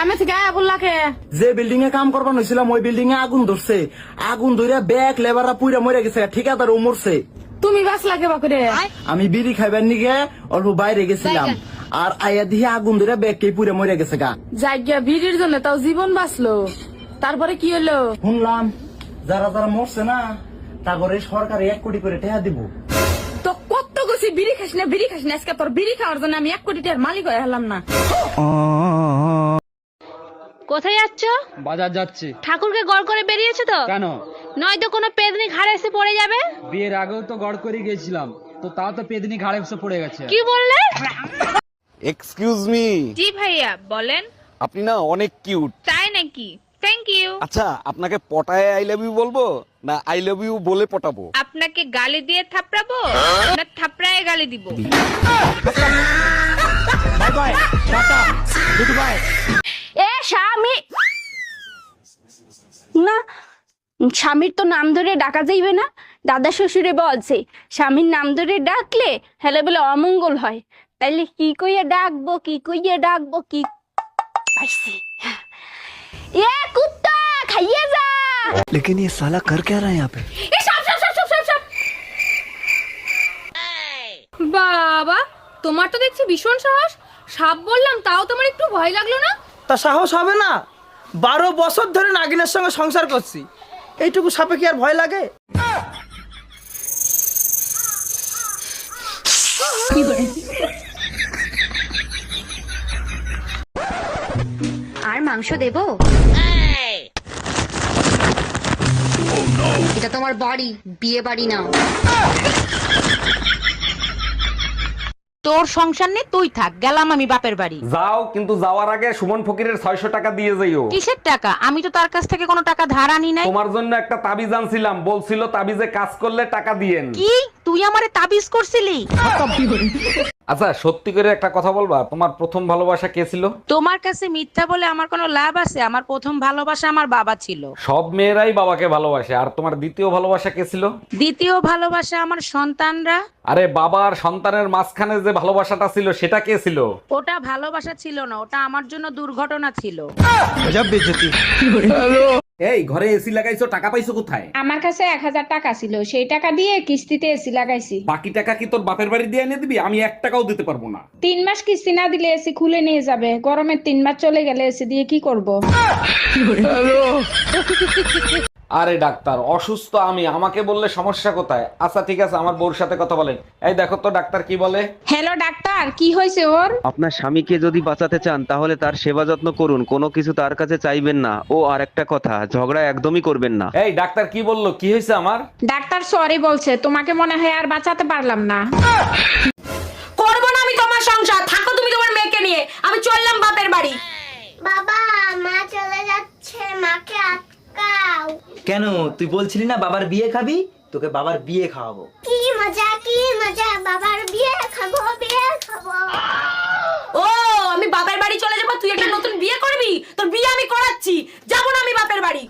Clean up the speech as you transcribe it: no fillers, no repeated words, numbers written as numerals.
কামে থেকে আয়া বললাকে যে বিল্ডিং এ কাম করবার হয়েছিলাম ওই বিল্ডিং এ আগুন ধরছে, আগুন ধরে ব্যাগ লেবাররা পুইরা মরে গেছে, ঠিকাদার ও মরছে। তুমি বাস লাগে বাকুরে আমি বিড়ি খাইবার নিগে অল্প বাইরে গেছিলাম, আর আয়া দিয়ে আগুন ধরে ব্যাগ কে পুইরা মরে গেছে গা। জায়গা ভিড়ির জন্য তাও জীবন বাঁচলো, তারপরে কি হলো? শুনলাম যারা যারা মরছে না তা করে সরকারে 1 কোটি করে টাকা দিব। তো কত গেছি বিড়ি খাস না আজকে তোর বিড়ি খাওয়ার জন্য আমি 1 কোটি টাকার মালিক হয়ে হলাম না। কোথায় যাচ্ছ? বাজার যাচ্ছি। ঠাকুরকে গড় করে বেরিয়েছো তো? কেন? নয়তো কোনো পেদনি ঘাড়ে এসে পড়ে যাবে। বিয়ের আগেও তো গড় করে গেছিলাম, তো তাও তো পেদিনি ঘাড়ে এসে পড়ে গেছে। কি বললে? এক্সকিউজ মি, জি ভাইয়া বলেন। আপনি না অনেক কিউট। তাই নাকি? Thank you. আচ্ছা, আপনাকে পটায় আই লাভ ইউ বলবো না আই লাভ ইউ বলে পটাবো? আপনাকে গালি দিয়ে থাপড়াবো না থাপড়ায় গালি দিব? Bye bye, tata, goodbye. এ স্বামী না, স্বামীর তো নাম ধরে ডাকা যাইবে না। দাদা শ্বশুরে বলছে স্বামীর নাম ধরে ডাকলে হেলে বলে অমঙ্গল হয়, তাইলে কি কইয়া ডাকবো কি পাইছি। এ কুত্তা খাইয়ে যা। लेकिन ये साला कर क्या रहा है यहाँ पे? এ সব বাবা, তোমার তো দেখছি ভীষণ সাহস। সাপ বললাম তাও তোমার একটু ভয় লাগলো না? তা সাহস হবে না? 12 বছর ধরে নাগিনের সঙ্গে সংসার করছি, এইটুকু সাপে কি আর ভয় লাগে? আর মাংস দেবো? এটা তোমার বাড়ি, বিয়ে বাড়ি না। তোর সংসার নেই, তুই থাক, গেলাম আমি বাপের বাড়ি। যাও, কিন্তু যাওয়ার আগে সুমন ফকিরের 600 টাকা দিয়ে যাইও। কিসের টাকা? আমি তো তার কাছ থেকে কোনো টাকা ধার আনি নাই। তোমার জন্য একটা তাবিজ আনছিলাম, বলছিল তাবিজে কাজ করলে টাকা দিয়েন। কি তুই আমারে তাবিজ করছিলি? আচ্ছা, সত্যি করে একটা কথা বলবা, তোমার প্রথম ভালোবাসা কে ছিল? তোমার কাছে মিথ্যা বলে আমার কোনো লাভ আছে? আমার প্রথম ভালোবাসা আমার বাবা ছিল। সব মেয়েরাই বাবাকে ভালোবাসে। আর তোমার দ্বিতীয় ভালোবাসা কে ছিল? দ্বিতীয় ভালোবাসা আমার সন্তানরা। আরে বাবা আর সন্তানের মাঝখানে যে ভালোবাসাটা ছিল সেটা কে ছিল? ওটা ভালোবাসা ছিল না, ওটা আমার জন্য দুর্ঘটনা ছিল। এই ঘরে এসি লাগাইছো, টাকা পাইছো কোথায়? আমার কাছে 1000 টাকা ছিল, সেই টাকা দিয়ে কিস্তিতে এসি লাগাইছি। বাকি টাকা কি তোর বাপের বাড়ি দিয়ে এনে দিবি? আমি 1 টাকাও দিতে পারবো না। 3 মাস কিস্তি না দিলে এসি খুলে নিয়ে যাবে। গরমের 3 মাস চলে গেলে এসি দিয়ে কি করব? আরে ডাক্তার, অসুস্থ আমি, আমাকে বললে সমস্যা কোথায়? আচ্ছা ঠিক আছে, আমার বউর সাথে কথা বলেন। এই দেখো তো ডাক্তার কি বলে। হ্যালো ডাক্তার, কি হয়েছে ওর? আপনার স্বামীকে যদি বাঁচাতে চান তাহলে তার সেবা যত্ন করুন, কোনো কিছু তার কাছে চাইবেন না। ও আর একটা কথা, ঝগড়া একদমই করবেন না। এই ডাক্তার কি বললো, কি হয়েছে আমার? ডাক্তার সরি বলছে, তোমাকে মনে হয় আর বাঁচাতে পারলাম না। করবো না আমি তোমার সংসার, থাকো তুমি তোমার মেয়েকে নিয়ে, আমি চললাম বাপের বাড়ি। বাবা, মা চলে যাচ্ছে, মাকে আটকাও। কেন? তুই বলছিলি না বাবার বিয়ে খাবি? তোকে বাবার বিয়ে খাওয়াবো। কি মজা, বাবার বিয়ে খাবো। ও, আমি বাপের বাড়ি চলে যাবো, তুই একটা নতুন বিয়ে করবি? তোর বিয়ে আমি করাচ্ছি, যাবো না আমি বাপের বাড়ি।